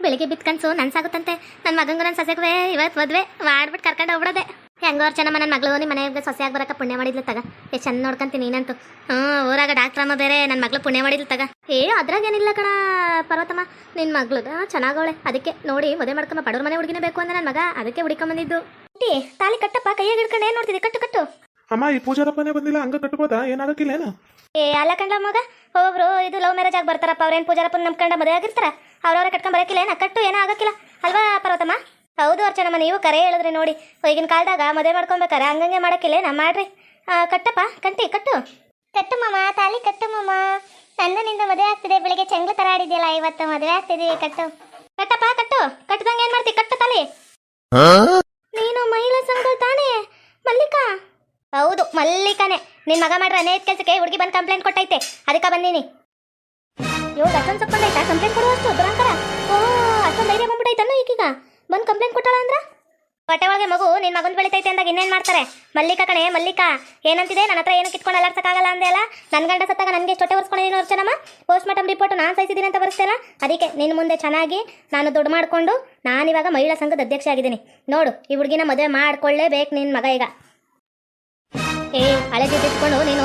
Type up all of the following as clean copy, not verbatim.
ಬೆಳಿಗ್ಗೆ ಬಿತ್ತು ಕನ್ಸು ನನ್ಸಾಗುತ್ತಂತೆ ನನ್ನ ಮಗಂಗೂ ನನ್ನ ಸೊಸೆಗುವೆ ಇವತ್ತು ಮದುವೆ ಮಾಡ್ಬಿಟ್ಟು ಕರ್ಕೊಂಡು ಹೋಗ್ಬಿಡೋದೆ. ಹೆಂಗೋ ಅರ್ಚನಮ್ಮ ನನ್ನ ಮಗಳು ನಿಮ್ಮ ಮನೆಗೆ ಸೊಸೆಯಾಗಿ ಬರಕ್ಕೆ ಪುಣ್ಯ ಮಾಡಿದ್ಲು ತಗ. ಎಷ್ಟು ಚೆಂದ ನೋಡ್ಕೊಂತೀನಿ ನೀನಂತೂ. ಊರಾಗ ಡಾಕ್ಟ್ರಮ್ಮ ಬೇರೆ ನನ್ನ ಮಗಳು ಪುಣ್ಯ ಮಾಡಿದ್ಲು ತಗ. ಅದ್ರಾಗೇನಿಲ್ಲ ಕಣ ಪರ್ವತಮ್ಮ, ನಿನ್ನ ಮಗಳು ಚೆನ್ನಾಗವಳೆ. ಅದಕ್ಕೆ ನೋಡಿ ಮದುವೆ ಮಾಡ್ಕೊಂಬ, ಬಡವ್ರ ಮನೆ ಹುಡುಗಿನೇ ಬೇಕು ಅಂದ್ರೆ ನನ್ನ ಮಗ, ಅದಕ್ಕೆ ಹುಡುಕೊಂಬಂದಿದ್ದು. ತಾಲಿ ಕಟ್ಟಪ್ಪ, ಕೈಯಾಗ ಹಿಡ್ಕೊಂಡು ಏನು ನೋಡ್ತಿದ್ದೆ? ಕಟ್ಟು ಕಟ್ಟು. ಅಮ್ಮ, ಈ ಪೂಜಾರಪ್ಪನೇ ಬಂದಿಲ್ಲ, ಹಂಗ ಕಟ್ಬೋದಾ? ಏನಾಗಕ್ಕಿಲ್ಲ ಏನು? ಅಲ್ಲ ಕಂಡ ಮಗ, ಒಬ್ಬೊಬ್ರು ಇದು ಲವ್ ಮ್ಯಾರೇಜ್ ಆಗಿ ಬರ್ತಾರಪ್ಪ. ಅವ್ರೇನು ಪೂಜಾರಪ್ಪನ ನಂಬ್ಕೊಂಡ ಮದುವೆ ಆಗಿರ್ತಾರ, ಅವ್ರವ್ರೆ ಕಟ್ಕೊಂಡ್ ಬರಕಿಲ್ಲ ಏನ? ಕಟ್ಟು ಏನೋ ಆಗಕ್ಕಿಲ್ಲ ಅಲ್ವಾ ಪರ್ವತಮ್ಮ? ಹೌದು ಅರ್ಚನಮ್ಮ, ನೀವು ಕರೆ ಹೇಳಿದ್ರಿ ನೋಡಿ. ಈಗಿನ ಕಾಲದಾಗ ಮದುವೆ ಮಾಡ್ಕೊಬೇಕಾರೆ ಹಂಗಂಗೆ ಮಾಡಕ್ಕಿಲ್ಲ ನಾ ಮಾಡ್ರಿ. ಕಟ್ಟಪ್ಪ, ಕಂಟಿ ಕಟ್ಟು. ಕಟ್ಟು ಮಾಮ, ತಾಲಿ ಕಟ್ಟು ಮಾಮ. ನಂದು ನಿಂದು ಮದುವೆ ಆಗ್ತಿದೆ. ಬೆಳಿಗ್ಗೆ ಚಂಗ್ಲು ತರ ಆಡಿದ್ಯಲ್ಲ, ಇವತ್ತು ಮದುವೆ ಆಗ್ತಿದೀವಿ. ಕಟ್ಟು ಕಟ್ಟಪ್ಪ ಕಟ್ಟು. ಕಟ್ಟದಂಗೆ ಏನ್ ಮಾಡ್ತಿ? ಕಟ್ಟು ತಾಲಿ. ನೀನು ಮಹಿಳಾ ಸಂಘ ತಾನೇ ಮಲ್ಲಿಕಾ? ಹೌದು ಮಲ್ಲಿಕಾನೆ. ನಿನ್ ಮಗ ಮಾಡ್ರ ಅನೇಕ ಕೆಲ್ಸಕ್ಕೆ ಹುಡುಗಿ ಬಂದು ಕಂಪ್ಲೇಂಟ್ ಕೊಟ್ಟೈತೆ, ಅದಕ್ಕೆ ಬಂದೀನಿ. ಅಷ್ಟೊಂದು ಸಪ್ಪಂದೈತಾ ಕಂಪ್ಲೇಂಟ್ ಕೊಡುವಷ್ಟು ದುರಂಕರ? ಅಷ್ಟೊಂದು ಧೈರ್ಯ ಬಂದ್ಬಿಟ್ಟೈತನ್ನು ಈಗೀಗ ಬಂದು ಕಂಪ್ಲೇಂಟ್ ಕೊಟ್ಟಾಳ ಅಂದ್ರ? ಹೊಟ್ಟೆ ಒಳಗೆ ಮಗು ನಿನ್ ಮಗನ್ ಬೆಳಿತೈತೆ ಅಂದಾಗ ಇನ್ನೇನ್ ಮಾಡ್ತಾರೆ? ಮಲ್ಲಿಕಾ ಕಣೆ ಮಲ್ಲಿಕಾ. ಏನಂತಿದೆ? ನನ್ನ ಹತ್ರ ಏನು ಕಿತ್ಕೊಂಡು ಅಲ್ಲಾಡ್ಸಕ್ಕಾಗಲ್ಲ ಅಂದೆ ಅಲ್ಲ. ನನ್ನ ಗಂಡ ಸತ್ತಾಗ ನನಗೆ ಎಷ್ಟು ಹೊಟ್ಟೆ ಒರ್ಸ್ಕೊಂಡಿದ್ದೀನಿ ಅರ್ಚನಮ್ಮ. ಪೋಸ್ಟ್ ಮಾರ್ಟಮ್ ರಿಪೋರ್ಟ್ ನಾನು ಸಹಿಸಿದ್ದೀನಿ ಅಂತ ಬರೆಸ್ತೇಲ್ಲ. ಅದಕ್ಕೆ ನಿನ್ನ ಮುಂದೆ ಚೆನ್ನಾಗಿ ನಾನು ದುಡ್ಡು ಮಾಡಿಕೊಂಡು ನಾನಿವಾಗ ಮಹಿಳಾ ಸಂಘದ ಅಧ್ಯಕ್ಷ ಆಗಿದ್ದೀನಿ. ನೋಡು, ಈ ಹುಡುಗಿನ ಮದುವೆ ಮಾಡ್ಕೊಳ್ಳೇಬೇಕು ನಿನ್ನ ಮಗ ಈಗ. ಹಳೆ ಜಿಟ್ಟಿಟ್ಕೊಂಡು ನೀನು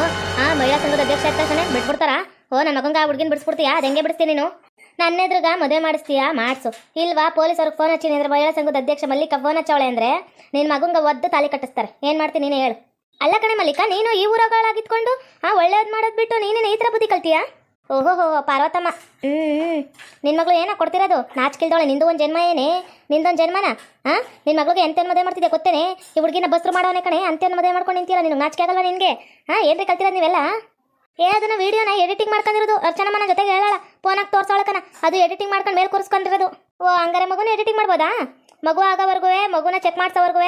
ಮಹಿಳಾ ಸಂಘದ ಅಧ್ಯಕ್ಷ ಆದ ತಕ್ಷಣ ಬಿಟ್ಬಿಡ್ತಾರಾ? ನನ್ನ ಮಗಂಗ ಆ ಹುಡುಗಿನ ಬಿಡಿಸ್ಬಿಡ್ತೀಯಾ? ಅದು ಹೆಂಗೆ ಬಿಡಿಸ್ತೀನಿ ನೀನು? ನನ್ನ ಎದುರುಗ ಮದುವೆ ಮಾಡಿಸ್ತೀಯಾ? ಮಾಡಿಸು. ಇಲ್ವಾ ಪೊಲೀಸವ್ರಿಗೆ ಫೋನ್ ಹಚ್ಚಿನಿ ಅಂದ್ರೆ ಮಹಿಳಾ ಸಂಘದ ಅಧ್ಯಕ್ಷ ಮಲ್ಲಿಕಾ ಫೋನ್ ಹಚ್ಚವಳೆ ಅಂದ್ರೆ ನಿನ್ನ ಮಗಂಗ ಒದ್ದು ತಾಲಿ ಕಟ್ಟಿಸ್ತಾರೆ. ಏನು ಮಾಡ್ತೀನಿ ನೀನು ಹೇಳು? ಅಲ್ಲ ಕಣೆ ಮಲ್ಲಿಕಾ, ನೀನು ಈ ಊರಗಳಾಗಿತ್ಕೊಂಡು ಒಳ್ಳೇದು ಮಾಡೋದು ಬಿಟ್ಟು ನೀನೇನು ಈ ಥರ ಬುದ್ಧಿ ಕಲ್ತೀಯಾ? ಓಹೋ ಪಾರ್ವತಮ್ಮ, ನಿನ್ನ ಮಗಳು ಏನೋ ಕೊಡ್ತಿರೋದು? ನಾಚಿಕಿಲ್ದವಳೆ. ನಿಂದು ಒಂದು ಜನ್ಮ ಏನೇ? ನಿಂದೊಂದು ಜನ್ಮನ? ನಿನ್ನ ಮಗಳಿಗೆ ಎಂತೇನು ಮದುವೆ ಮಾಡ್ತಿದ್ದೆ ಗೊತ್ತೇನೆ? ಈ ಹುಡುಗಿನ ಬಸ್ರು ಮಾಡೋನೆ ಕಣೆ, ಅಂತೇನು ಮದುವೆ ಮಾಡ್ಕೊಂಡು ನಿಂತೀರ? ನಿನಗೆ ನಾಚಿಕೆ ಆಗಲ್ವಾ ನಿನಗೆ? ಏನ್ರಿ ಕಲ್ತಿರೋದು ನೀವೆಲ್ಲ? ಅದನ್ನ ವಿಡಿಯೋನ ಎಡಿಟಿಂಗ್ ಮಾಡ್ಕೊಂಡಿರೋದು ಅರ್ಚನಮ್ಮನ ಜೊತೆಗೆ ಹೇಳಲ್ಲ, ಫೋನಾಗ ತೋರ್ಸೋಳಕನ. ಅದು ಎಡಿಟಿಂಗ್ ಮಾಡ್ಕೊಂಡು ಮೇಲೆ ಕೂರಿಸ್ಕೊಂಡಿರೋದು. ಹಂಗಾರೆ ಮಗುನ ಎಡಿಟಿಂಗ್ ಮಾಡ್ಬೋದಾ? ಮಗು ಆಗೋವರೆಗೂ ಮಗುನ ಚೆಕ್ ಮಾಡಿಸೋವರೆಗೂ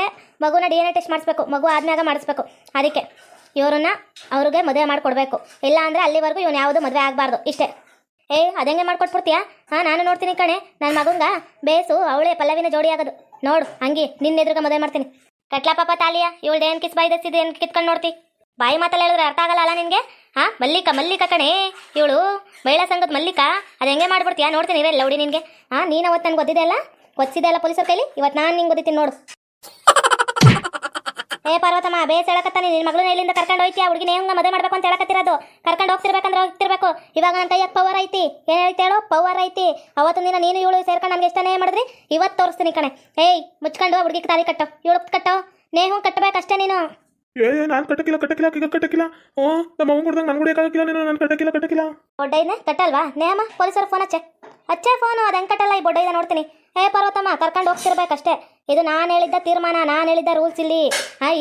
ಮಗುನ DNA ಟೆಸ್ಟ್ ಮಾಡಿಸ್ಬೇಕು. ಮಗು ಆದ್ಮ್ಯಾಗ ಮಾಡಿಸ್ಬೇಕು. ಅದಕ್ಕೆ ಇವ್ರನ್ನ ಅವ್ರಿಗೆ ಮದುವೆ ಮಾಡಿಕೊಡ್ಬೇಕು. ಇಲ್ಲ ಅಂದರೆ ಅಲ್ಲಿವರೆಗೂ ಇವನು ಯಾವುದು ಮದುವೆ ಆಗಬಾರ್ದು. ಇಷ್ಟೇ. ಅದಂಗೆ ಮಾಡ್ಕೊಟ್ಬಿಡ್ತೀಯಾ? ನಾನು ನೋಡ್ತೀನಿ ಕಣೆ. ನನ್ನ ಮಗಂಗ ಬೇಸು ಅವಳೇ ಪಲ್ಲವಿನ ಜೋಡಿ ಆಗೋದು. ನೋಡು ಹಂಗೆ ನಿನ್ನ ಎದುರುಗ ಮದುವೆ ಮಾಡ್ತೀನಿ. ಕಟ್ಲಾ ಪಾಪ ತಾಲಿಯಾ, ಇವಳ್ದು ಏನು ಕಿಸ್ ಬಾಯ್ದಸ್ತಿದೆ ಏನು ಕಿತ್ಕೊಂಡು ನೋಡ್ತಿ? ಬಾಯಿ ಮಾತಲ್ಲಿ ಹೇಳಿದ್ರೆ ಅರ್ಥ ಆಗಲ್ಲ ಅಲ್ಲ ನಿನಗೆ? ಮಲ್ಲಿಕಾ ಕಣೆ ಇವಳು, ಮಹಿಳಾ ಸಂಘದ ಮಲ್ಲಿಕಾ. ಅದು ಹೆಂಗೆ ಮಾಡ್ಬಿಡ್ತೀಯಾ? ನೋಡ್ತೀನಿ ಇರಲ್ಲ ಲೌಡಿ ನಿನಗೆ. ನೀನು ಅವತ್ತು ನನಗೆ ಗೊತ್ತಿದೆ ಅಲ್ಲ, ಗೊತ್ತಿದೆ ಅಲ್ಲ ಪೊಲೀಸರ ಕೈಲಿ. ಇವತ್ತು ನಾನು ನಿಂಗೆ ಗೊತ್ತಿದ್ದೀನಿ ನೋಡು. ಪಾರ್ವತಮ್ಮ, ಬೇಸ್ ಹೇಳಕತ್ತಾನೆ. ನಿನ್ನ ಮಗಳನ್ನ ಇಲ್ಲಿಂದ ಕರ್ಕೊಂಡು ಹೋಯ್ತಿ. ಆ ಹುಡುಗಿನ ಹೆಂಗೆ ಮದುವೆ ಮಾಡ್ಬೇಕು ಅಂತ ಹೇಳಕತ್ತಿರೋದು. ಕರ್ಕೊಂಡು ಹೋಗ್ತಿರ್ಬೇಕಂದ್ರೆ ಹೋಗ್ತಿರ್ಬೇಕು. ಇವಾಗ ನನ್ನ ಕೈಯಾಗ ಪವರ್ ಐತಿ. ಏನು ಹೇಳ್ತಿ ಹೇಳೋ? ಪವರ್ ಐತಿ. ಅವತ್ತು ದಿನ ನೀನು ಇವಳು ಸೇರ್ಕೊಂಡು ನನಗೆ ಎಷ್ಟನೇ ಮಾಡಿದ್ರಿ? ಇವತ್ತು ತೋರಿಸ್ತೀನಿ ಕಣೆ. ಮುಚ್ಕೊಂಡು ಹುಡುಗಿಗೆ ತಾಲಿ ಕಟ್ಟೋ, ಇವಳು ಕಟ್ಟೋ, ನೇಹು ಕಟ್ಟಬೇಕಷ್ಟೇ ನೀನು. ನಾನು ಕಟ್ಟಕ್ಕಿಲ್ಲ ಈಗ ಕಟ್ಟಕ್ಕಿಲ್ಲ. ನಮ್ಮ ಅವ್ನು ಕೊಡ್ದಂಗೆ ನಾನು ಕುಡಿಯೋಕ್ಕಾಗಿಲ್ಲ. ನೀನು ನಾನು ಕಟ್ಟಕ್ಕಿಲ್ಲ. ಬೊಡ್ಡೈನ ಕಟ್ಟಲ್ವಾ? ನೇಮ ಪೊಲೀಸರು ಫೋನ್ ಹಚ್ಚೆ ಫೋನು. ಅದು ಹೆಂಗೆ ಕಟ್ಟಲ್ಲ? ಈ ಬೊಡ್ಡೈದ ನೋಡ್ತೀನಿ. ಪಾರ್ವತಮ್ಮ, ಕರ್ಕೊಂಡು ಹೋಗ್ತಿರ್ಬೇಕಷ್ಟೇ. ಇದು ನಾನು ಹೇಳಿದ್ದ ತೀರ್ಮಾನ, ನಾನು ಹೇಳಿದ್ದ ರೂಲ್ಸ್ ಇಲ್ಲಿ.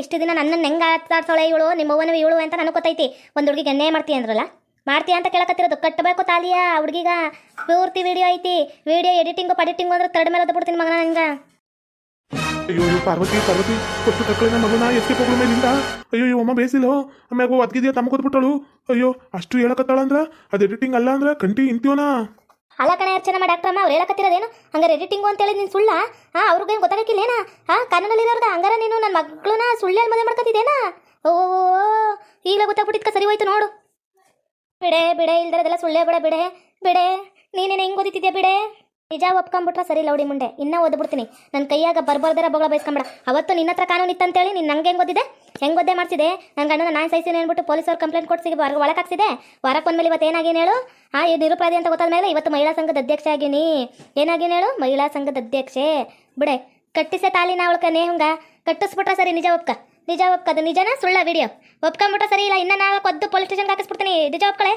ಇಷ್ಟು ದಿನ ನನ್ನನ್ನು ಹೆಂಗೆ ಆಟಾಡ್ಸೋಳೆ ಇವಳು, ನಿಮ್ಮವ್ವನು ಇವಳು ಅಂತ ನನಗೆ ಗೊತ್ತೈತಿ. ಒಂದು ಹುಡುಗಿಗೆ ಎಣ್ಣೆ ಮಾಡ್ತೀಯ ಅಂದ್ರಲ್ಲ, ಮಾಡ್ತೀಯ ಅಂತ ಕೇಳಕತ್ತಿರೋದು. ಕಟ್ಟಬೇಕು ತಾಲಿಯ ಹುಡುಗಿಗ. ಪೂರ್ತಿ ವಿಡಿಯೋ ಐತಿ. ವಿಡಿಯೋ ಎಡಿಟಿಂಗು ಪಡಿಟಿಂಗು ಅಂದ್ರೆ ತರ್ಡ್ ಮೇಲೆ ಬಿಡ್ತೀನಿ ಮಗನ ನಂಗೆ. ಅಯ್ಯೋ ಪಾರ್ವತಿ ಕೊಟ್ಟು ತಕ್ಕಳಿನ ಮಗನ ಎಸ್ಕೇಪ್ ಹೋಗ್ಲ ಮೇಲಿಂದ. ಅಯ್ಯೋ ಅಮ್ಮ ಬೇಸಿಲ್ಲ. ಆಮ್ಯಾಗ ಒದ್ಗಿದ್ಯಾ ತಮ್ಮ ಕೊಟ್ಬಿಟ್ಟಳು. ಅಯ್ಯೋ ಅಷ್ಟು ಹೇಳಕತ್ತಾಳಂದ್ರ ಅದು ಎಡಿಟಿಂಗ್ ಅಲ್ಲ ಅಂದ್ರೆ ಕಂಟಿ ಇಂತೀವನಾ? ಅಲ್ಲ ಕಣೆ ಅರ್ಚನಮ್ಮ, ಡಾಕ್ಟ್ರಮ್ಮ ಅವ್ರು ಹೇಳಕತ್ತಿರೋದೇನು? ಹಂಗಾರೆ ಎಡಿಟಿಂಗು ಅಂತೇಳಿ ನೀನು ಸುಳ್ಳ? ಅವ್ರಿಗೇನು ಗೊತ್ತಾಗಕ್ಕಿಲ್ಲೇನಾ? ಕಾನೂನಲ್ಲಿರೋರ್ಗ ಹಂಗಾರೆ ನೀನು ನನ್ನ ಮಗಳನ್ನ ಸುಳ್ಳು ಮದುವೆ ಮಾಡ್ಕೊತಿದ್ದೇನಾ? ಈಗಲೇ ಗೊತ್ತಾಗ್ಬಿಟ್ಟಿದ್ಕ ಸರಿ ಹೋಯ್ತು ನೋಡು. ಬಿಡೆ ಇಲ್ದಿರೋದೆಲ್ಲ ಸುಳ್ಳೇ ಬಿಡೆ. ನೀನೇನು ಹೆಂಗೆ ಓದಿತಿದ್ಯಾ? ಬಿಡೆ. ನಿಜ ಒಪ್ಕೊಂಬಿಟ್ರೆ ಸರಿ ಲೌಡಿ ಮುಂಡೆ. ಇನ್ನೂ ಓದ್ಬಿಡ್ತೀನಿ. ನನ್ನ ಕೈಯಾಗ ಬರ್ಬಾರ್ದಾರ ಬಗಳ ಬಯಸ್ಕೊಂಬೇಡ. ಅವತ್ತು ನಿನ್ನ ಹತ್ರ ಕಾನೂನು ಇತ್ತಂತೇಳಿ ನೀನು ನಂಗೆ ಹೆಂಗೆ ಓದಿದೆ? ಹೆಂಗೆ ಓದ್ದೆ ಮಾಡ್ಸಿದೆ? ನನ್ನ ಗಂಡನ ನಾನು ಸಹಿಸಿನಿ ಅಂದ್ಬಿಟ್ಟು ಪೊಲೀಸವ್ರು ಕಂಪ್ಲೇಂಟ್ ಕೊಡ್ಸಿ ಒಳಗಾಕ್ಸಿದೆ. ವಾರಕ್ಕೆ ಒಂದ್ಮೇಲೆ ಇವತ್ತು ಏನಾಗೇನು ಹೇಳು? ಇದು ನಿರುಪರಾಧಿ ಅಂತ ಗೊತ್ತಾದ ಮೇಲೆ ಇವತ್ತು ಮಹಿಳಾ ಸಂಘದ ಅಧ್ಯಕ್ಷ ಆಗೀನಿ. ಏನಾಗೇನು ಹೇಳು? ಮಹಿಳಾ ಸಂಘದ ಅಧ್ಯಕ್ಷೆ. ಬಿಡೆ. ಕಟ್ಟಿಸೆ ತಾಲಿನ ಅವಳಕ ನೇಹಂಗ ಕಟ್ಟಿಸ್ಬಿಟ್ರೆ ಸರಿ. ನಿಜ ಒಪ್ಕ. ಅದು ನಿಜನಾ ಸುಳ್ಳ? ವಿಡಿಯೋ ಒಪ್ಕೊಂಬಿಟ್ರೆ ಸರಿ. ಇಲ್ಲ ಇನ್ನು ನಾಳೆ ಕೊದ್ದು ಪೊಲೀಸ್ ಸ್ಟೇಷನ್ಗೆ ಹಾಕಿಸ್ಬಿಡ್ತೀನಿ. ನಿಜ ಒಪ್ಕಳೆ.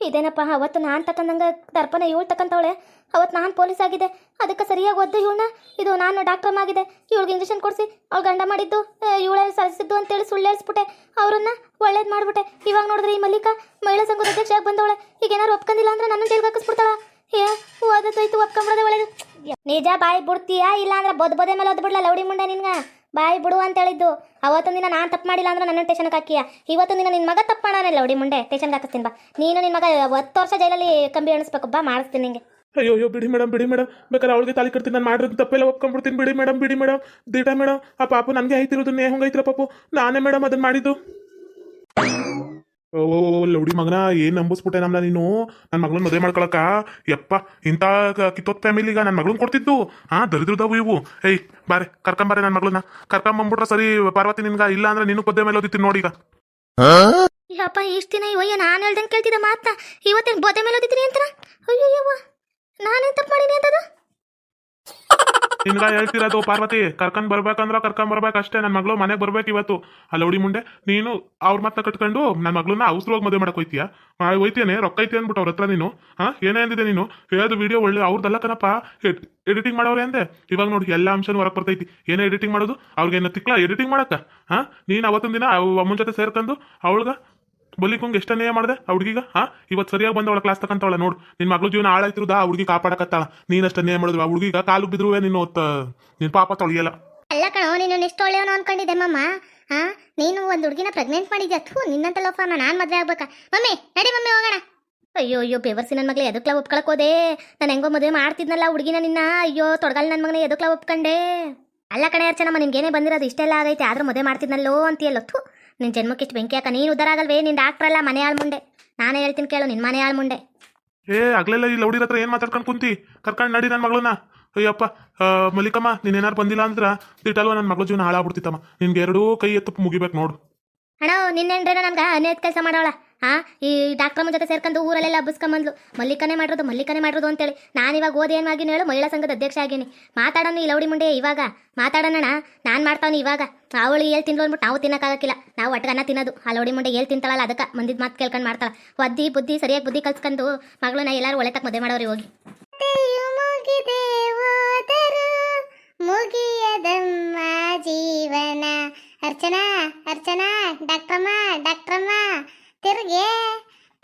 ಇದೇನಪ್ಪ, ಅವತ್ತು ನಾನು ತಕ್ಕಂದಂಗೆ ದರ್ಪಣ ಇವಳು ತಕ್ಕಂತವಳೆ. ಅವತ್ತು ನಾನು ಪೊಲೀಸ್ ಆಗಿದೆ, ಅದಕ್ಕೆ ಸರಿಯಾಗಿ ಒದ್ದು ಇವಳನ್ನ. ಇದು ನಾನು ಡಾಕ್ಟ್ರಮ್ಮ ಆಗಿದೆ. ಇವಳಿಗೆ ಇಂಜೆಕ್ಷನ್ ಕೊಡಿಸಿ ಅವ್ಳು ಗಂಡ ಮಾಡಿದ್ದು ಇವಳೇ ಸರಿಸಿದ್ದು ಅಂತೇಳಿ ಸುಳ್ಳು ಹೇಳಿಸ್ಬಿಟ್ಟೆ. ಅವ್ರನ್ನ ಒಳ್ಳೇದು ಮಾಡಿಬಿಟ್ಟೆ. ಇವಾಗ ನೋಡಿದ್ರೆ ಈ ಮಲ್ಲಿಕಾ ಮಹಿಳಾ ಸಂಘದ ಅಧ್ಯಕ್ಷ ಬಂದವಳೆ. ಈಗ ಏನಾರು ಒಪ್ಕೊಂಡಿಲ್ಲ ಅಂದ್ರೆ ನನ್ನ ಜೈಲ್ಗೆ ಹಾಕಿಸ್ಬಿಡ್ತಾಳ. ಓದೋಯ್ತು ಒಪ್ಕೊಂಬಿಡೋದೆ ಒಳ್ಳೇದು. ನಿಜ ಬಾಯಿ ಬಿಡ್ತೀಯಾ? ಇಲ್ಲ ಅಂದ್ರೆ ಬೊದೆ ಮೇಲೆ ಓದ್ಬಿಡ್ಲ ಲೌಡಿ ಮುಂಡೆ ನಿನ್ಗೆ. ಬಾಯಿ ಬಿಡು ಅಂತ ಹೇಳಿದ್ದು. ಅವತ್ತೊಂದು ದಿನ ನಾನು ತಪ್ಪು ಮಾಡಿಲ್ಲ ಅಂದ್ರೆ ನನ್ನ ಟೇಷನ್ಗೆ ಹಾಕಿಯ. ಇವತ್ತು ದಿನ ನಿನ್ನ ಮಗ ತಪ್ಪು ಮಾಡೋಣ ಲೌಡಿ ಮುಂಡೆ. ಟೇಷನ್ಗೆ ಹಾಕಿಸ್ತೀನಿ ಬಾ. ನೀನು ನಿನ್ನ ಮಗ 10 ವರ್ಷ ಜೈಲಲ್ಲಿ ಕಂಬಿ ಎಣಿಸ್ಬೇಕು ಬಾ. ಮಾಡಿಸ್ತೀನಿ ನಿಂಗೆ. ಅಯ್ಯೋ ಬಿಡಿ ಮೇಡಮ್ ಬೇಕಾದ್ರೆ ಅವಳಿಗೆ ತಾಲಿ ಕಟ್ತೀನಿ. ನಾನು ಮಾಡಿರೋದು ತಪ್ಪೆಲ್ಲ ಒಪ್ಕೊಂಡ್ಬಿಡ್ತೀನಿ. ಬಿಡಿ ಮೇಡಮ್ ದೀಟ ಮೇಡಮ್. ಆ ಪಾಪು ನನಗೆ ಐತಿರೋದು ನೇಹಂಗೆ ಐತಿರ ಪಾಪು. ನಾನೇ ಮೇಡಮ್ ಅದನ್ನು ಮಾಡಿದ್ದು. ಓ ಲೌಡಿ ಮಗನ ಏನ್ ನಂಬಿಸ್ಬಿಟ್ಟೆ ನಮ್ನ ನೀನು ನನ್ನ ಮಗಳನ್ನ ಮದುವೆ ಮಾಡ್ಕೊಳಕ ಯಪ್ಪ ಇಂಥ ಕಿತ್ತೋತ್ ಫ್ಯಾಮಿಲಿಗ ನನ್ನ ಮಗಳನ್ನ ಕೊಡ್ತಿದ್ದು ದರಿದ್ರದವು ಇವು ಏಯ್ ಬಾರೆ ಕರ್ಕೊಂಬಾರೆ ನನ್ನ ಮಗಳನ್ನ ಕರ್ಕೊಂಬಂದ್ಬಿಟ್ರೆ ಸರಿ ಪಾರ್ವತಿ ನಿನ್ಗ ಇಲ್ಲ ಅಂದ್ರೆ ನೀನು ಪದ್ಯ ಮೇಲೆ ಓದಿತ್ತೀನಿ ನೋಡಿ ಈಗ ಯಪ್ಪ ಇಷ್ಟು ದಿನ ಇವಯ್ಯ ನಾನು ಹೇಳ್ದಂಗೆ ಕೇಳ್ತಿದ್ದ ಮಾತಾ ಇವತ್ತೇನು ಬೋದೆ ಮೇಲೆ ಓದಿದ್ದೀನಿ ಅಂತ ಅಯ್ಯಯ್ಯವ್ವ ನಾನೇನು ತಪ್ಪು ಮಾಡೀನಿ ಅಂತದು ನಿನ್ಗ ಹೇಳ್ತಿರೋದು ಪಾರ್ವತಿ ಕರ್ಕೊಂಡ್ ಬರ್ಬೇಕಂದ್ರ ಕರ್ಕೊಂಡ್ ಬರ್ಬೇಕಷ್ಟೇ ನನ್ನ ಮಗಳು ಮನೆಗೆ ಬರ್ಬೇಕು ಇವತ್ತು ಆ ಲೌಡಿ ಮುಂಡೆ ನೀನು ಅವ್ರ ಮಾತನ್ನ ಕಟ್ಕೊಂಡು ನನ್ನ ಮಗಳನ್ನ ಅವಸರವಾಗಿ ಮದುವೆ ಮಾಡಕ್ ಹೋಯ್ತೀಯಾ ಹೋಯ್ತೇನೆ ರೊಕ್ಕ ಐತಿ ಅಂದ್ಬಿಟ್ಟು ಅವ್ರ ಹತ್ರ ನೀನು ಏನೇ ಅಂದಿದೆ ನೀನು ಹೇಳೋದು ವಿಡಿಯೋ ಒಳ್ಳೆ ಅವ್ರದ್ದಲ್ಲ ಕಣಪ್ಪ ಎಡಿಟಿಂಗ್ ಮಾಡೋರೆ ಅಂದೆ ಇವಾಗ ನೋಡಿ ಎಲ್ಲ ಅಂಶನೂ ಹೊರಗೆ ಬರ್ತೈತಿ ಏನೇ ಎಡಿಟಿಂಗ್ ಮಾಡೋದು ಅವ್ರಿಗೇನು ತಿಕ್ಲ ಎಡಿಟಿಂಗ್ ಮಾಡಕ್ಕ ನೀನು ಅವತ್ತೊಂದು ದಿನ ಅಮ್ಮನ ಜೊತೆ ಸೇರ್ಕೊಂಡು ಅವಳ್ಗ ಬಲಿಕುಂಗ್ ಎಷ್ಟನ್ನೇ ಮಾಡಿದೆ ಆ ಹುಡುಗಿಗ ಇವತ್ತು ಸರಿಯಾಗಿ ಬಂದವಳ ಕ್ಲಾಸ್ ತಗೊಂತವಳ ನೋಡು ನಿನ್ನ ಮಗಳು ಜೀವನ ಹಾಳಾಯ್ತಿರೋದ ಆ ಹುಡುಗಿ ಕಾಪಾಡಕತ್ತಾಳ ನೀನಷ್ಟನ್ನೇ ಮಾಡಿದ್ರು ಆ ಹುಡುಗಿಗ ಕಾಲು ಬಿದ್ರು ನೀನು ನಿನ್ನ ಪಾಪ ತೊಳಿಯಲ್ಲ ಅಲ್ಲ ಕಣೋ ನೀನು ಎಷ್ಟು ಒಳ್ಳೆಯವನು ಅನ್ಕೊಂಡಿದ್ದೆ ಮಮ್ಮ ನೀನು ಒಂದು ಹುಡುಗಿನ ಪ್ರೆಗ್ನೆಂಟ್ ಮಾಡಿದ್ಯಾ ಥೂ ನಿನ್ನಂತ ಲೋಫರ್ನ ನಾನು ಮದುವೆ ಆಗ್ಬೇಕಾ ಮಮ್ಮಿ ನಡಿ ಮಮ್ಮಿ ಹೋಗೋಣ ಅಯ್ಯೋ ಅಯ್ಯೋ ಬೇವರ್ಸಿ ನನ್ನ ಮಗಳು ಎದಕ್ಲ ಒಪ್ಕೊಳಕ್ ಹೋದೆ ನಾನು ಹೆಂಗೋ ಮದುವೆ ಮಾಡ್ತಿದ್ನಲ್ಲ ಹುಡುಗಿನ ನಿನ್ನ ಅಯ್ಯೋ ತೊಡಗಲ್ ನನ್ನ ಮಗನ ಎದಕ್ಲ ಒಪ್ಕೊಂಡೆ ಅಲ್ಲ ಕಣೆ ಅರ್ಚನಮ್ಮ ನಿನ್ಗೇನೇ ಬಂದಿರೋದು ಇಷ್ಟೆಲ್ಲ ಆಗೈತೆ ಆದ್ರೂ ಮದುವೆ ಮಾಡ್ತಿದ್ನಲ್ಲೋ ಅಂತೀಯಲ್ಲ ಥೂ ನಿನ್ನ ಜನ್ಮಕ್ಕೆ ಇಷ್ಟು ಬೆಂಕಿ ಹಾಕ ನೀನು ಉದ್ದಾರ ಆಗಲ್ವೇ ನಿನ್ನ ಡಾಕ್ಟ್ರ್ ಅಲ್ಲ ಮನೆ ಆಳ್ ಮುಂಡೆ ನಾನೇ ಹೇಳ್ತೀನಿ ಕೇಳು ನಿನ್ನ ಮನೆ ಆಳ್ ಮುಂಡೆ ಆಗ್ಲೆಲ್ಲ ಈ ಲೌಡಿರ ಹತ್ರ ಏನ್ ಮಾತಾಡ್ಕೊಂಡು ಕುಂತಿ ಕರ್ಕೊಂಡು ನಡಿ ನನ್ನ ಮಗಳನ್ನ ಅಯ್ಯಪ್ಪ ಮಲ್ಲಿಕಮ್ಮ ನೀನೇನಾರು ಬಂದಿಲ್ಲ ಅಂದ್ರ ತಿಟ್ಟಲ್ವ ನನ್ನ ಮಗಳ ಜೀವನ ಹಾಳಾಗ್ಬಿಡ್ತಿತ್ತಮ್ಮ ನಿನ್ಗೆ ಎರಡೂ ಕೈ ಎತ್ತು ಮುಗಿಬೇಕು ನೋಡು ಅಣ್ಣ ನಿನ್ನೇನ್ರೇನೋ ನನ್ಗೆ ಅನೇತ್ ಕೆಲಸ ಮಾಡೋಳ ಈ ಡಾಕ್ಟ್ರಮ್ಮ ಜೊತೆ ಸೇರ್ಕೊಂಡು ಊರಲ್ಲೆಲ್ಲ ಹಬ್ಬಿಸ್ಕೊಂಬಂದ್ಲು ಮಲ್ಲಿಕನೇ ಮಾಡಿರೋದು ಅಂತೇಳಿ ನಾನು ಇವಾಗ ಓದಿ ಏನಾಗಿನಿ ಹೇಳು ಮಹಿಳಾ ಸಂಘದ ಅಧ್ಯಕ್ಷ ಆಗೀನಿ ಮಾತಾಡೋಣ ಈ ಲೌಡಿ ಮುಂಡೆ ಇವಾಗ ಮಾತಾಡೋಣ ನಾನು ಮಾಡ್ತಾವನಿ ಇವಾಗ ಅವಳು ಏಳು ತಿನ್ಲು ಅಂದ್ಬಿಟ್ಟು ನಾವು ತಿನ್ನಕ್ಕಾಗಕ್ಕಿಲ್ಲ ನಾವು ಒಟ್ಟಗನ್ನ ತಿನ್ನೋದು ಆ ಲೌಡಿ ಮುಂಡೆ ಏಳು ತಿಂತಾಳಲ್ಲ ಅದಕ್ಕೆ ಮಂದಿದ್ ಮಾತು ಕೇಳ್ಕೊಂಡು ಮಾಡ್ತಾಳ ಬುದ್ಧಿ ಸರಿಯಾಗಿ ಬುದ್ಧಿ ಕಲ್ಸ್ಕೊಂಡು ಮಗಳನ್ನ ಎಲ್ಲರೂ ಒಳ್ಳೆ ತಕ್ಕ ಮದುವೆ ಮಾಡೋರಿ ಹೋಗಿ ಮುಗಿಯದಮ್ಮ ಜೀವನ ಅರ್ಚನಾ ಅರ್ಚನಾ ಡಾಕ್ಟ್ರಮ್ಮ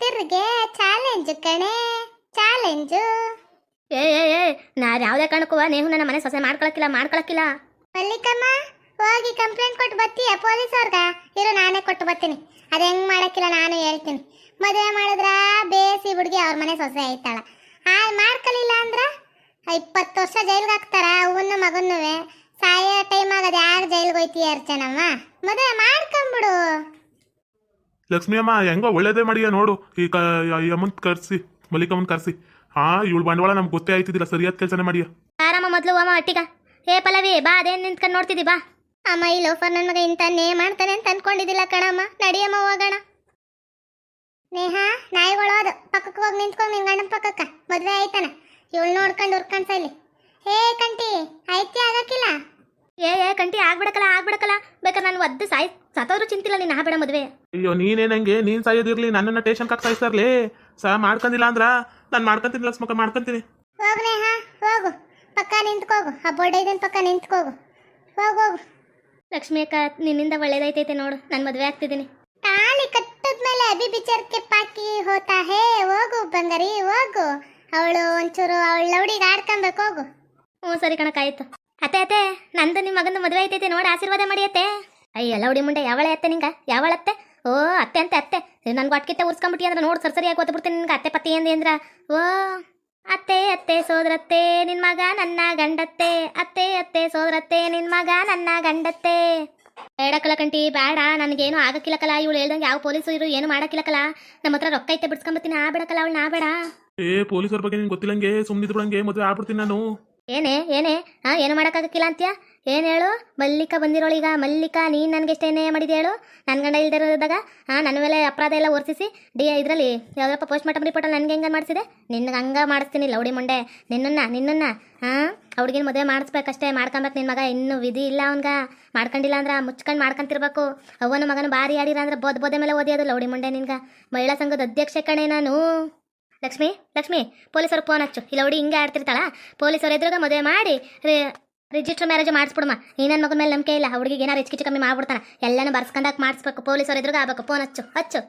ತಿರ್ಗೆ ಚಾಲೆಂಜ್ ಕಣೆ ಚಾಲೆಂಜು ಏ ನಾನು ಯಾವುದೇ ಕಾರಣಕ್ಕೂ ನೇಹು ನನ್ನ ಮನೆ ಸೊಸೆ ಮಾಡ್ಕೊಳಕ್ಕಿಲ್ಲ ಮಲ್ಲಿಕಮ್ಮ ಹೋಗಿ ಕಂಪ್ಲೇಂಟ್ ಕೊಟ್ಟು ಬರ್ತೀಯ ಪೊಲೀಸವ್ರಗ ಇರು ನಾನೇ ಕೊಟ್ಟು ಬರ್ತೀನಿ ಅದು ಹೆಂಗ್ ಮಾಡಕ್ಕಿಲ್ಲ ನಾನು ಹೇಳ್ತೀನಿ ಮದುವೆ ಮಾಡಿದ್ರ ಬೇಸಿ ಹುಡುಗಿ ಅವ್ರ ಮನೆ ಸೊಸೆ ಆಯ್ತಾಳ ಮಾಡ್ಕಲಿಲ್ಲ ಅಂದ್ರ 20 ವರ್ಷ ಜೈಲ್ಗೆ ಹಾಕ್ತಾರ ಅವನ್ನ ಮಗನ್ನುವೆ ಸಾಯೋ ಟೈಮ್ ಆಗದ ಯಾರು ಜೈಲ್ಗೆ ಹೋಯ್ತೀಯ ಅರ್ಚನಮ್ಮ ಮದುವೆ ಮಾಡ್ಕೊಂಬಿಡು ಲಕ್ಷ್ಮಿ ಅಮ್ಮ ಹೆಂಗೋ ಒಳ್ಳೇದೇ ಮಾಡಿಯ ನೋಡು ಈ ಅಮ್ಮನ್ ಕರ್ಸಿ ಮಲ್ಲಿಕಮ್ಮನ್ ಕರ್ಸಿ ಇವಳು ಬಂಡವಾಳ ನಮ್ಗೆ ಗೊತ್ತೇ ಆಯ್ತಿದ್ದಿಲ್ಲ ಸರಿಯಾದ ಕೆಲಸನೇ ಮಾಡಿಯ ಆರಾಮ ಮೊದಲು ಅಮ್ಮ ಅಟ್ಟಿಗ ಏ ಪಲ್ಲವಿ ಬಾ ಅದೇನು ನಿಂತ್ಕೊಂಡು ನೋಡ್ತಿದ್ದಿ ಬಾ ಅಮ್ಮ ಈ ಲೋಫರ್ ನನ್ನ ಮಗ ಇಂತಾನೇ ಮಾಡ್ತಾನೆ ಅಂತ ಅನ್ಕೊಂಡಿದ್ದಿಲ್ಲ ಕಣಮ್ಮ ನಡಿಯಮ್ಮ ಹೋಗೋಣ ನೇಹಾ ನಾಯಿಗಳೋದು ಪಕ್ಕಕ್ಕೆ ಹೋಗಿ ನಿಂತ್ಕೊಂಡು ನಿನ್ ಗಂಡನ ಪಕ್ಕಕ್ಕ ಮದುವೆ ಆಯ್ತಾನ ಇವಳು ನೋಡ್ಕೊಂಡು ಉರ್ಕಣ್ಸ ಇಲ್ಲಿ ಹೇ ಕಂಟಿ ಆಯ್ತಿ ಆಗಕ್ಕಿಲ್ಲ ಏ ಕಂಟಿ ಆಗ್ಬಿಡಕಲ್ಲ ಬೇಕಾದ್ರೆ ನಾನು ಒದ್ದು ಸತ್ತೋದ್ರು ಚಿಂತಿಲ್ಲ ನೀನು ಬೇಡ ಮದುವೆ ಅಯ್ಯೋ ನೀನೇನಂಗೆ ನೀನ್ ಸಾಯೋದಿರ್ಲಿ ನನ್ನನ್ನ ಟೇಷನ್ ಕಾಕ್ ಸಾಯಿಸ್ತಾರ್ಲಿ ಮಾಡ್ಕೊಂಡಿಲ್ಲ ಅಂದ್ರ ನಾನು ಮಾಡ್ಕೊಂತೀನಿ ಲಕ್ಷ್ಮಕ್ಕ ಮಾಡ್ಕೊಂತೀನಿ ಹೋಗು ನೇಹಾ ಹೋಗು ಪಕ್ಕ ನಿಂತ್ಕೋಗು ಆ ಬೋರ್ಡ್ ಪಕ್ಕ ನಿಂತ್ಕೋಗು ಹೋಗು ಲಕ್ಷ್ಮಿ ಅಕ್ಕ ನಿನ್ನಿಂದ ಒಳ್ಳೇದೈತೈತೆ ನೋಡು ನಾನು ಮದುವೆ ಆಗ್ತಿದ್ದೀನಿ ತಾಳಿ ಕಟ್ಟದ್ಮೇಲೆ ಅಭಿ ಬಿಚಾರಕ್ಕೆ ಪಾಕಿ ಹೋತಾ ಹೇ ಹೋಗು ಬಂಗಾರಿ ಹೋಗು ಅವಳು ಒಂಚೂರು ಅವಳ ಲೌಡಿಗೆ ಆಡ್ಕೊಬೇಕು ಹೋಗು ಹ್ಞೂ ಸರಿ ಕಣಕ್ಕಾಯ್ತು ಅತ್ತೆ ನಂದು ನಿಮ್ಮ ಮಗಂದು ಮದುವೆ ಐತೈತೆ ನೋಡಿ ಆಶೀರ್ವಾದ ಮಾಡಿ ಅತ್ತೆ ಅಯ್ಯ ಲೌಡಿ ಮುಂಡೆ ಯಾವಳೆ ಅತ್ತೆ ಯಾವಳತ್ತೆ ಓ ಅತ್ತೆ ನನ್ಗೆ ಒಟ್ಕಿತ್ತೆ ಉರ್ಸ್ಕೊಂಬಿಟ್ಟಿ ಅಂದ್ರೆ ನೋಡಿ ಸರಿಯಾಗಿ ಗೊತ್ತಬಿಡ್ತೀನಿ ನಿನ್ಗೆ ಅತ್ತೆ ಪತಿ ಅಂದ್ರ ಓ ಅತ್ತೆ ಸೋದರತ್ತೆ ನಿನ್ ಮಗ ನನ್ನ ಗಂಡತ್ತೆ ಅತ್ತೆ ಸೋದರತ್ತೆ ನಿನ್ ಮಗ ನನ್ನ ಗಂಡತ್ತೆ ಬೇಡಕ್ಕಲ್ಲ ಕಂಟಿ ಬೇಡ ನನಗೇನು ಆಗಕ್ಕಿಲ್ಲಕಲ್ಲ ಇವಳು ಹೇಳ್ದಂಗೆ ಯಾವ ಪೊಲೀಸರು ಇರು ಏನು ಮಾಡಕ್ಕಿಲ್ಲಕಲ್ಲ ನಮ್ಮ ಹತ್ರ ರೊಕ್ಕ ಐತೆ ಬಿಡ್ಸ್ಕೊಂಬತ್ತೀನಿ ಬೇಡಕ್ಕಲ್ಲ ಅವಳು ಬೇಡ ಪೊಲೀಸರ ಬಗ್ಗೆ ನಿಂಗೆ ಗೊತ್ತಿಲ್ಲಂಗೆ ಸುಮ್ಮನಿದ್ ಬಿಡಂಗೆ ಮದುವೆ ಆಗ್ಬಿಡ್ತೀನಿ ನಾನು ಏನೇ ಏನು ಮಾಡೋಕ್ಕಾಗಕ್ಕಿಲ್ಲ ಅಂತೀಯ ಏನು ಹೇಳು ಮಲ್ಲಿಕಾ ಬಂದಿರೋಳು ಈಗ ಮಲ್ಲಿಕಾ ನೀನು ನನಗೆ ಎಷ್ಟೇನೇ ಮಾಡಿದೆ ಹೇಳು ನನ್ನ ಗಂಡ ಇಲ್ದಿರೋದಾಗ ನನ್ನ ಮೇಲೆ ಅಪರಾಧ ಎಲ್ಲ ಒರೆಸಿಸಿ ಇದರಲ್ಲಿ ಯಾವುದಪ್ಪ ಪೋಸ್ಟ್ ಮಾರ್ಟಮ್ ರಿಪೋರ್ಟಲ್ಲಿ ನನಗೆ ಹೆಂಗೆ ಮಾಡಿಸಿದೆ ನಿನ್ಗೆ ಹಂಗೆ ಮಾಡಿಸ್ತೀನಿ ಲೌಡಿ ಮುಂಡೆ ನಿನ್ನನ್ನು ಅವ್ಳಿಗಿನ ಮದುವೆ ಮಾಡಿಸ್ಬೇಕಷ್ಟೇ ಮಾಡ್ಕೊಬೇಕು ನಿನ್ನ ಮಗ ಇನ್ನೂ ವಿಧಿ ಇಲ್ಲ ಅವ್ನ್ಗೆ ಮಾಡ್ಕೊಂಡಿಲ್ಲ ಅಂದ್ರೆ ಮುಚ್ಕೊಂಡು ಮಾಡ್ಕೊಂತಿರ್ಬೇಕು ಅವನ ಮಗನ ಭಾರಿ ಆಡಿರ ಅಂದ್ರೆ ಬೋದೆ ಮೇಲೆ ಓದಿಯೋದು ಲೌಡಿ ಮುಂಡೆ ನಿನ್ಗೆ ಮಹಿಳಾ ಸಂಘದ ಅಧ್ಯಕ್ಷ ಕಣೆ ನಾನು ಲಕ್ಷ್ಮಿ ಪೊಲೀಸರು ಫೋನ್ ಹಚ್ಚು ಇಲ್ಲ ಹುಡುಗಿ ಹಿಂಗೆ ಆಡ್ತಿರ್ತಾಳ ಪೊಲೀಸರು ಎದುರುಗ ಮದುವೆ ಮಾಡಿ ರಿಜಿಸ್ಟರ್ ಮ್ಯಾರೇಜ್ ಮಾಡಿಸ್ಬಿಡಮ್ಮ ನೀ ನನ್ನ ಮಗನ ಮೇಲೆ ನಂಬಿಕೆ ಇಲ್ಲ ಹುಡುಗಿಗೆ ಏನಾರು ಹೆಚ್ಚು ಕಮ್ಮಿ ಮಾಡ್ಬಿಡ್ತಾನೆ ಎಲ್ಲನೂ ಬರ್ಸ್ಕೊಂಡಾಗ ಮಾಡಿಸ್ಬೇಕು ಪೊಲೀಸರು ಎದುರುಗ ಆಗ್ಬೇಕು ಫೋನ್ ಹಚ್ಚು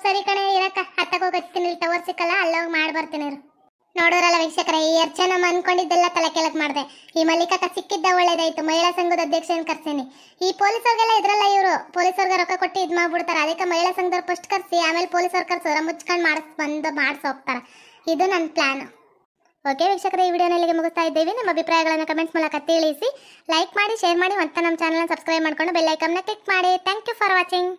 ಸರಿ ಕಣೆ ಇರಕ್ಕ ಹತ್ತಕ್ಕೆ ಹೋಗ್ತೀನಿ ಟವರ್ ಸಿಕ್ಕಲ್ಲ ಅಲ್ಲೋಗಿ ಮಾಡಿ ಬರ್ತೀನಿ ನೋಡೋರಲ್ಲ ವೀಕ್ಷಕರೇ ಈ ಅರ್ಚನಮ್ಮ ಅನ್ಕೊಂಡಿದ್ದೆಲ್ಲ ತಲೆ ಕೆಳಕ್ ಮಾಡಿದೆ ಈ ಮಲ್ಲಿಕಕ್ಕ ಸಿಕ್ಕಿದ್ದ ಒಳ್ಳೇದಾಯ್ತು ಮಹಿಳಾ ಸಂಘದ ಅಧ್ಯಕ್ಷನ ಕರ್ಸೀನಿ ಈ ಪೊಲೀಸರಿಗೆಲ್ಲ ಇದ್ರಲ್ಲ ಇವರು ಪೊಲೀಸರ್ಗೆ ರೊಕ್ಕ ಕೊಟ್ಟು ಇದು ಮಾಡ್ಬಿಡ್ತಾರೆ ಅದಕ್ಕೆ ಮಹಿಳಾ ಸಂಘದವ್ರು ಫಸ್ಟ್ ಕರ್ಸಿ ಆಮೇಲೆ ಪೊಲೀಸರು ಕರ್ಸೋರ ಮುಚ್ಕೊಂಡು ಮಾಡಿಸಿ ಹೋಗ್ತಾರೆ ಇದು ನನ್ನ ಪ್ಲಾನ್ ಓಕೆ ವೀಕ್ಷಕರೇ ಈ ವಿಡಿಯೋನ ಇಲ್ಲಿಗೆ ಮುಗಿಸ್ತಾ ಇದ್ದೇವೆ ನಿಮ್ಮ ಅಭಿಪ್ರಾಯಗಳನ್ನು ಕಮೆಂಟ್ಸ್ ಮೂಲಕ ತಿಳಿಸಿ ಲೈಕ್ ಮಾಡಿ ಶೇರ್ ಮಾಡಿ ಮತ್ತೆ ನಮ್ಮ ಚಾನಲ್ನ ಸಬ್ಸ್ಕ್ರೈಬ್ ಮಾಡ್ಕೊಂಡು ಬೆಲ್ ಐಕನ್ನ ಕ್ಲಿಕ್ ಮಾಡಿ ಥ್ಯಾಂಕ್ ಯು ಫಾರ್ ವಾಚಿಂಗ್